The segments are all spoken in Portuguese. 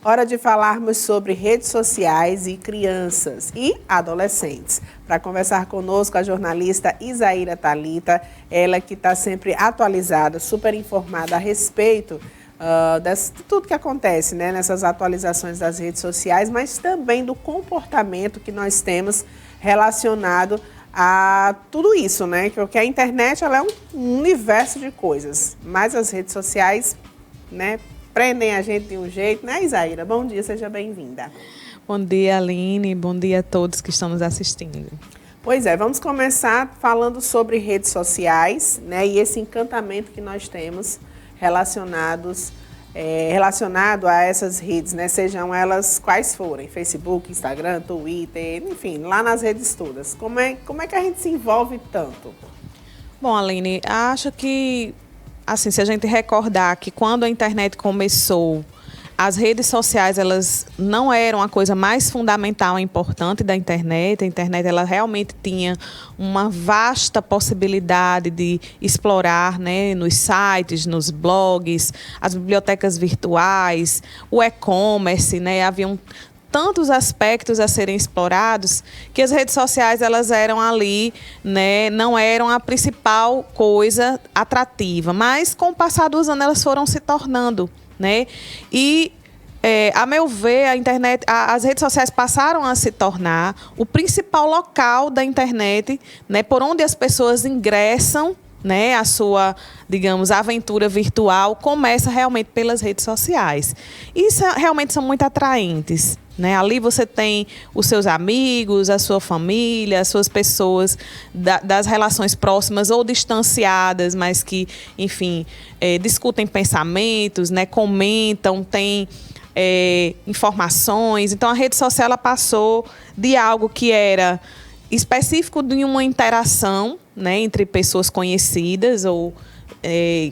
Hora de falarmos sobre redes sociais e crianças e adolescentes. Para conversar conosco, a jornalista Isaíra Thalita, ela que está sempre atualizada, super informada a respeito de tudo que acontece, né, nessas atualizações das redes sociais, mas também do comportamento que nós temos relacionado a tudo isso, né? Porque a internet ela é um universo de coisas, mas as redes sociais, né, prendem a gente de um jeito, né, Isaíra? Bom dia, seja bem-vinda. Bom dia, Aline. Bom dia a todos que estão nos assistindo. Pois é, vamos começar falando sobre redes sociais, né, e esse encantamento que nós temos relacionado a essas redes, né, sejam elas quais forem, Facebook, Instagram, Twitter, enfim, lá nas redes todas. Como é que a gente se envolve tanto? Bom, Aline, acho que, assim, se a gente recordar que quando a internet começou, as redes sociais, elas não eram a coisa mais fundamental e importante da internet. A internet, ela realmente tinha uma vasta possibilidade de explorar, né, nos sites, nos blogs, as bibliotecas virtuais, o e-commerce, né, haviam tantos aspectos a serem explorados que as redes sociais elas eram ali, né, não eram a principal coisa atrativa, mas com o passar dos anos elas foram se tornando, né? E a meu ver, a internet, as redes sociais passaram a se tornar o principal local da internet, né, por onde as pessoas ingressam, né, a sua, digamos, aventura virtual começa realmente pelas redes sociais. E isso realmente são muito atraentes, né? Ali você tem os seus amigos, a sua família, as suas pessoas das relações próximas ou distanciadas, mas que, enfim, discutem pensamentos, né, comentam, têm informações. Então, a rede social ela passou de algo que era específico de uma interação, né, entre pessoas conhecidas ou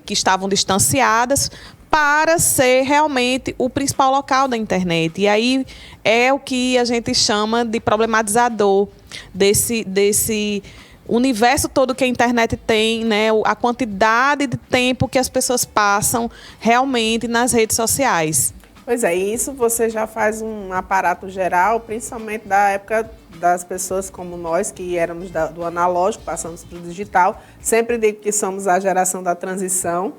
que estavam distanciadas, para ser realmente o principal local da internet. E aí é o que a gente chama de problematizador desse universo todo que a internet tem, né? A quantidade de tempo que as pessoas passam realmente nas redes sociais. Pois é, e isso você já faz um aparato geral, principalmente da época das pessoas como nós, que éramos do analógico, passamos para o digital. Sempre digo que somos a geração da transição.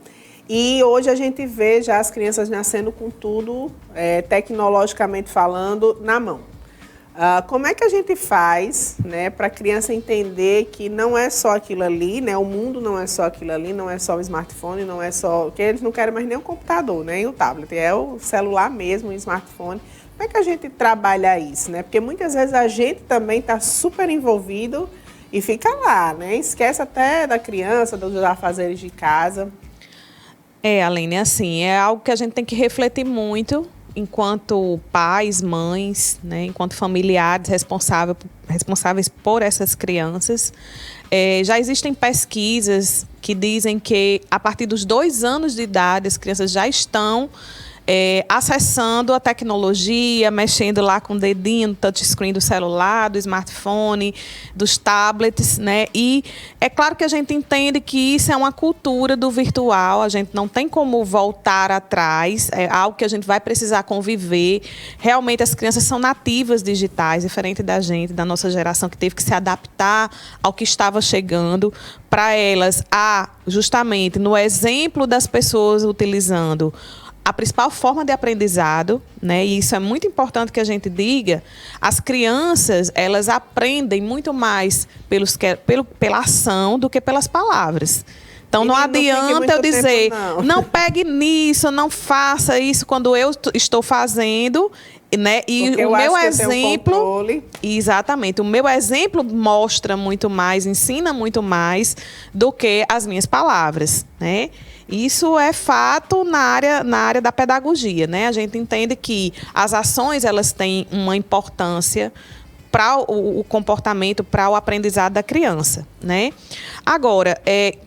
E hoje a gente vê já as crianças nascendo com tudo, tecnologicamente falando, na mão. Como é que a gente faz, né, para a criança entender que não é só aquilo ali, né, o mundo não é só aquilo ali, não é só o smartphone, não é só... que eles não querem mais nem o computador, nem o tablet, é o celular mesmo, o smartphone. Como é que a gente trabalha isso, né? Porque muitas vezes a gente também está super envolvido e fica lá, né? Esquece até da criança, dos afazeres de casa. Aline, assim, é algo que a gente tem que refletir muito enquanto pais, mães, né, enquanto familiares responsáveis por essas crianças. Já existem pesquisas que dizem que a partir dos 2 anos de idade as crianças já estão acessando a tecnologia, mexendo lá com o dedinho no touchscreen do celular, do smartphone, dos tablets, né? E é claro que a gente entende que isso é uma cultura do virtual, a gente não tem como voltar atrás, é algo que a gente vai precisar conviver. Realmente as crianças são nativas digitais, diferente da gente, da nossa geração, que teve que se adaptar ao que estava chegando. Para elas, justamente no exemplo das pessoas utilizando a principal forma de aprendizado, né, e isso é muito importante que a gente diga, as crianças, elas aprendem muito mais pela ação do que pelas palavras. Então, não adianta eu dizer, não pegue nisso, não faça isso quando eu estou fazendo, né? E o meu exemplo, exatamente, o meu exemplo mostra muito mais, ensina muito mais do que as minhas palavras, né? Isso é fato na área da pedagogia, né? A gente entende que as ações elas têm uma importância para o comportamento, para o aprendizado da criança, né? Agora,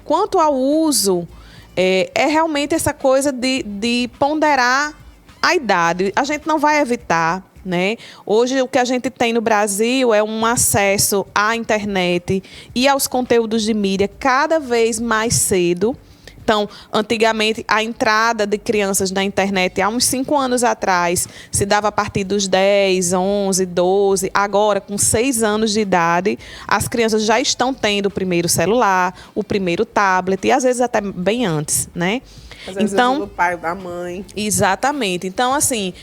quanto ao uso, é realmente essa coisa de ponderar a idade. A gente não vai evitar, né? Hoje, o que a gente tem no Brasil é um acesso à internet e aos conteúdos de mídia cada vez mais cedo, Então, antigamente, a entrada de crianças na internet, há uns 5 anos atrás, se dava a partir dos 10, 11, 12. Agora, com 6 anos de idade, as crianças já estão tendo o primeiro celular, o primeiro tablet, e às vezes até bem antes, né? Às vezes então, do pai ou da mãe. Exatamente. Então, assim,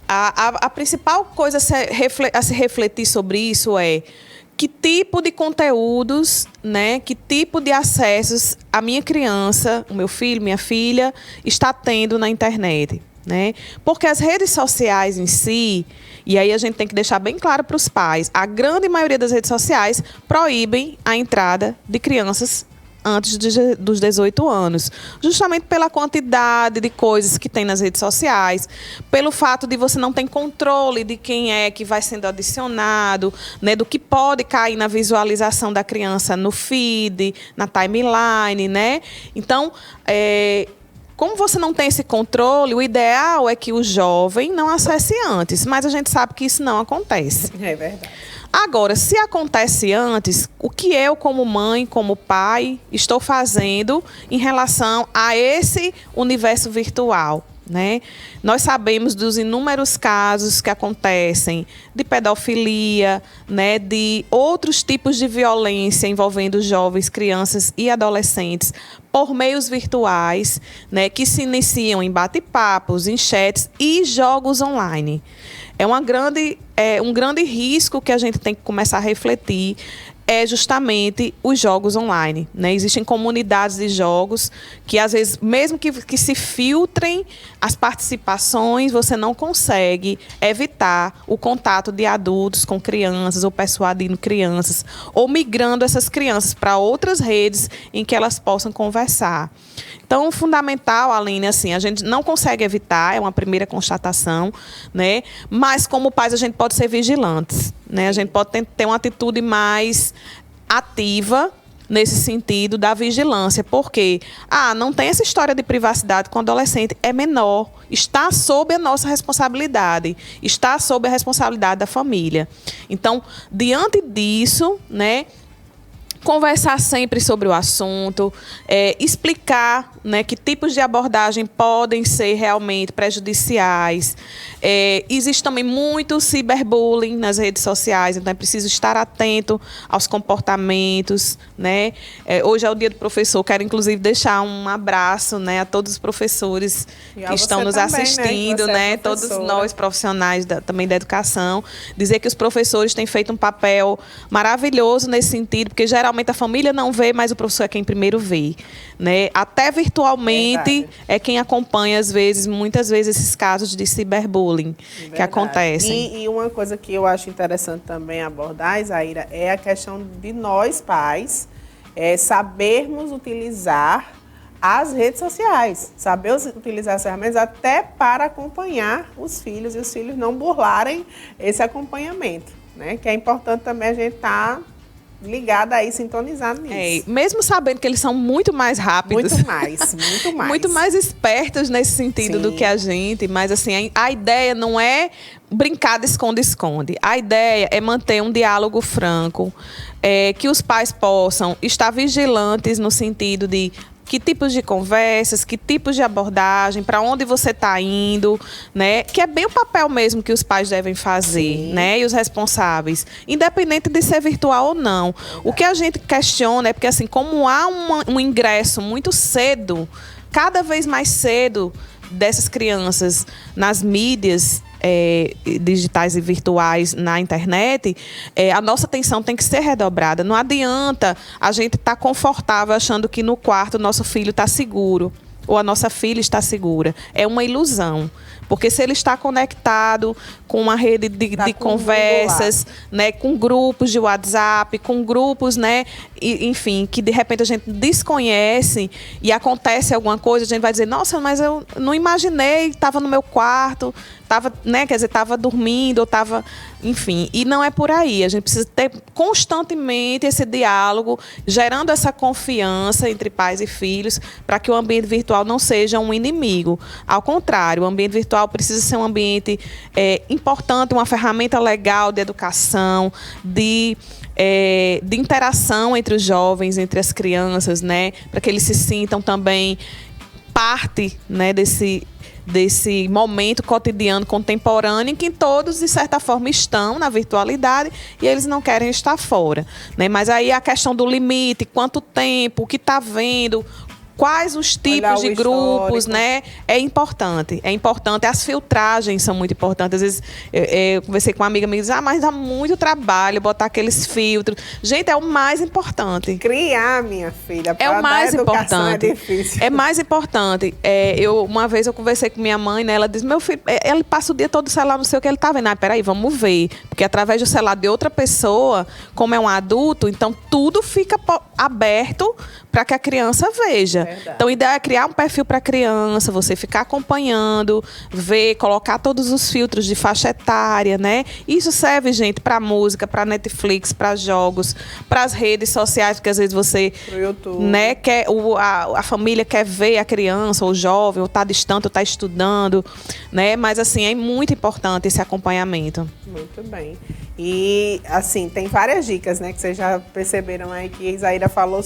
a principal coisa a se refletir sobre isso é que tipo de conteúdos, né, que tipo de acessos a minha criança, o meu filho, minha filha, está tendo na internet, né? Porque as redes sociais em si, e aí a gente tem que deixar bem claro para os pais, a grande maioria das redes sociais proíbem a entrada de crianças antes dos 18 anos, justamente pela quantidade de coisas que tem nas redes sociais, pelo fato de você não ter controle de quem é que vai sendo adicionado, né, do que pode cair na visualização da criança no feed, na timeline, né? Então, como você não tem esse controle, o ideal é que o jovem não acesse antes, mas a gente sabe que isso não acontece. É verdade. Agora, se acontece antes, o que eu, como mãe, como pai, estou fazendo em relação a esse universo virtual, né? Nós sabemos dos inúmeros casos que acontecem de pedofilia, né, de outros tipos de violência envolvendo jovens, crianças e adolescentes por meios virtuais, né, que se iniciam em bate-papos, em chats e jogos online. É um grande risco que a gente tem que começar a refletir, é justamente os jogos online, né? Existem comunidades de jogos que, às vezes, mesmo que se filtrem as participações, você não consegue evitar o contato de adultos com crianças ou persuadindo crianças ou migrando essas crianças para outras redes em que elas possam conversar. Então, o fundamental, Aline, assim, a gente não consegue evitar, é uma primeira constatação, né? Mas, como pais, a gente pode ser vigilantes, né? A gente pode ter uma atitude mais ativa nesse sentido da vigilância, porque não tem essa história de privacidade com o adolescente, é menor, está sob a nossa responsabilidade, está sob a responsabilidade da família. Então, diante disso, né, conversar sempre sobre o assunto, explicar, né, que tipos de abordagem podem ser realmente prejudiciais. Existe também muito ciberbullying nas redes sociais, então é preciso estar atento aos comportamentos, né? Hoje é o Dia do Professor, quero inclusive deixar um abraço, né, a todos os professores que estão nos também, assistindo, né? Todos nós profissionais também da educação, dizer que os professores têm feito um papel maravilhoso nesse sentido, porque geralmente a família não vê, mas o professor é quem primeiro vê, né? Até virtualmente é quem acompanha, muitas vezes, esses casos de ciberbullying que acontecem. E uma coisa que eu acho interessante também abordar, Isaíra, é a questão de nós, pais, sabermos utilizar as redes sociais, saber utilizar as ferramentas até para acompanhar os filhos e os filhos não burlarem esse acompanhamento, né? Que é importante também a gente estar ligada aí, sintonizado nisso. Mesmo sabendo que eles são muito mais rápidos. Muito mais. Muito mais espertos nesse sentido do que a gente. Mas, assim, a ideia não é brincar de esconde-esconde. A ideia é manter um diálogo franco, que os pais possam estar vigilantes no sentido de que tipos de conversas, que tipos de abordagem, para onde você está indo, né? Que é bem o papel mesmo que os pais devem fazer, né? E os responsáveis, independente de ser virtual ou não. O que a gente questiona é porque, assim, como há um ingresso muito cedo, cada vez mais cedo, dessas crianças nas mídias digitais e virtuais na internet, a nossa atenção tem que ser redobrada. Não adianta a gente estar confortável achando que no quarto o nosso filho está seguro ou a nossa filha está segura. É uma ilusão. Porque se ele está conectado com uma rede de conversas, né, com grupos de WhatsApp, com grupos, né, enfim, que de repente a gente desconhece e acontece alguma coisa, a gente vai dizer, nossa, mas eu não imaginei, estava no meu quarto, estava, né, quer dizer, estava dormindo, ou estava, enfim, e não é por aí. A gente precisa ter constantemente esse diálogo, gerando essa confiança entre pais e filhos, para que o ambiente virtual não seja um inimigo. Ao contrário, o ambiente virtual precisa ser um ambiente importante, uma ferramenta legal de educação, de de interação entre os jovens, entre as crianças, né? Para que eles se sintam também parte, né, desse momento cotidiano, contemporâneo, em que todos, de certa forma, estão na virtualidade e eles não querem estar fora, né? Mas aí a questão do limite, quanto tempo, o que está vendo, quais os tipos de grupos, né? É importante. As filtragens são muito importantes. Às vezes, eu conversei com uma amiga me diz, mas dá muito trabalho botar aqueles filtros. Gente, é o mais importante. Criar, minha filha, é o mais importante. É difícil. É mais importante. Uma vez eu conversei com minha mãe, né? Ela disse, meu filho, ele passa o dia todo no celular, não sei o que ele tá vendo. Peraí, vamos ver. Porque através do celular de outra pessoa, como é um adulto, então tudo fica aberto para que a criança veja. Verdade. Então, a ideia é criar um perfil para a criança, você ficar acompanhando, ver, colocar todos os filtros de faixa etária, né? Isso serve, gente, para música, para Netflix, para jogos, para as redes sociais, porque às vezes você, pro YouTube, né, a família quer ver a criança, ou o jovem, ou está distante, ou está estudando, né? Mas, assim, é muito importante esse acompanhamento. Muito bem. E, assim, tem várias dicas, né, que vocês já perceberam aí que a Isaíra falou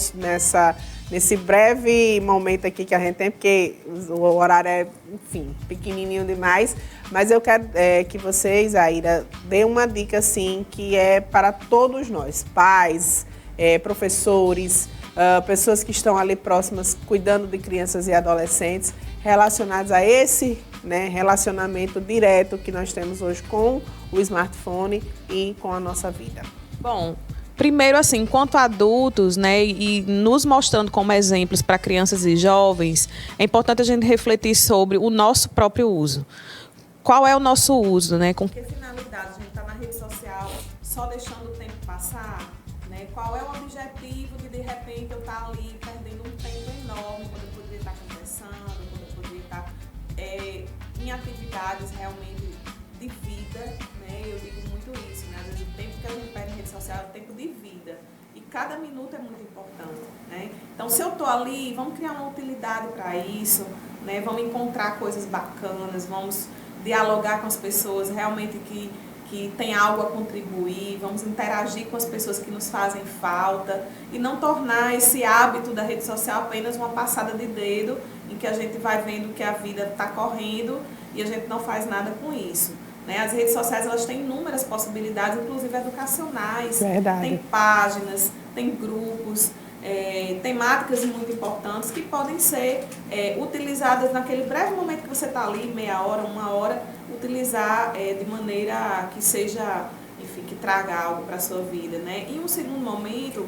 nesse breve momento aqui que a gente tem, porque o horário é, enfim, pequenininho demais, mas eu quero que você, Isaíra, dê uma dica, assim, que é para todos nós, pais, professores, pessoas que estão ali próximas, cuidando de crianças e adolescentes, relacionados a esse, né, relacionamento direto que nós temos hoje com o smartphone e com a nossa vida. Bom, primeiro, assim, enquanto adultos, né, e nos mostrando como exemplos para crianças e jovens, é importante a gente refletir sobre o nosso próprio uso. Qual é o nosso uso, né? Com que finalidade? A gente está na rede social só deixando o tempo passar, né? Qual é o objetivo de repente, eu estar ali perdendo um tempo enorme quando eu poderia estar conversando, quando eu poderia estar em atividades realmente de vida, né? Eu digo muito isso, né? Às vezes o tempo que a gente perde em rede social é o tempo de vida. E cada minuto é muito importante, né? Então, se eu estou ali, vamos criar uma utilidade para isso, né? Vamos encontrar coisas bacanas, vamos dialogar com as pessoas realmente que tem algo a contribuir, vamos interagir com as pessoas que nos fazem falta e não tornar esse hábito da rede social apenas uma passada de dedo em que a gente vai vendo que a vida está correndo e a gente não faz nada com isso. Né? As redes sociais, elas têm inúmeras possibilidades, inclusive educacionais. Verdade. Tem páginas, tem grupos, temáticas muito importantes que podem ser utilizadas naquele breve momento que você está ali, meia hora, uma hora, utilizar de maneira que seja, enfim, que traga algo para a sua vida. Né? E um segundo momento,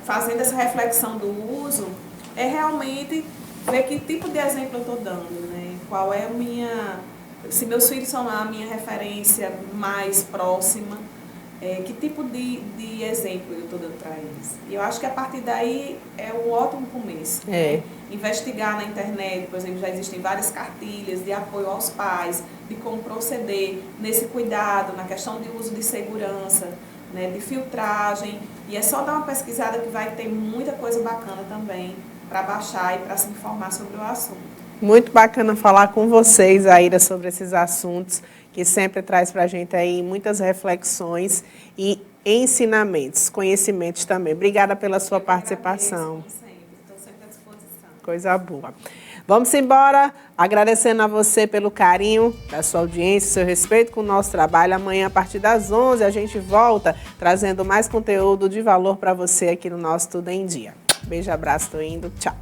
fazendo essa reflexão do uso, é realmente ver que tipo de exemplo eu estou dando, né? Qual é a minha... Se meus filhos são a minha referência mais próxima, que tipo de exemplo eu estou dando para eles? E eu acho que a partir daí é um ótimo começo. Né? Investigar na internet, por exemplo, já existem várias cartilhas de apoio aos pais, de como proceder nesse cuidado, na questão de uso de segurança, né, de filtragem. E é só dar uma pesquisada que vai ter muita coisa bacana também para baixar e para se informar sobre o assunto. Muito bacana falar com vocês, Aira, sobre esses assuntos, que sempre traz para a gente aí muitas reflexões e ensinamentos, conhecimentos também. Obrigada pela sua participação. Estou sempre à disposição. Coisa boa. Vamos embora, agradecendo a você pelo carinho da sua audiência, seu respeito com o nosso trabalho. Amanhã, a partir das 11, a gente volta trazendo mais conteúdo de valor para você aqui no nosso Tudo em Dia. Beijo, abraço, tô indo. Tchau.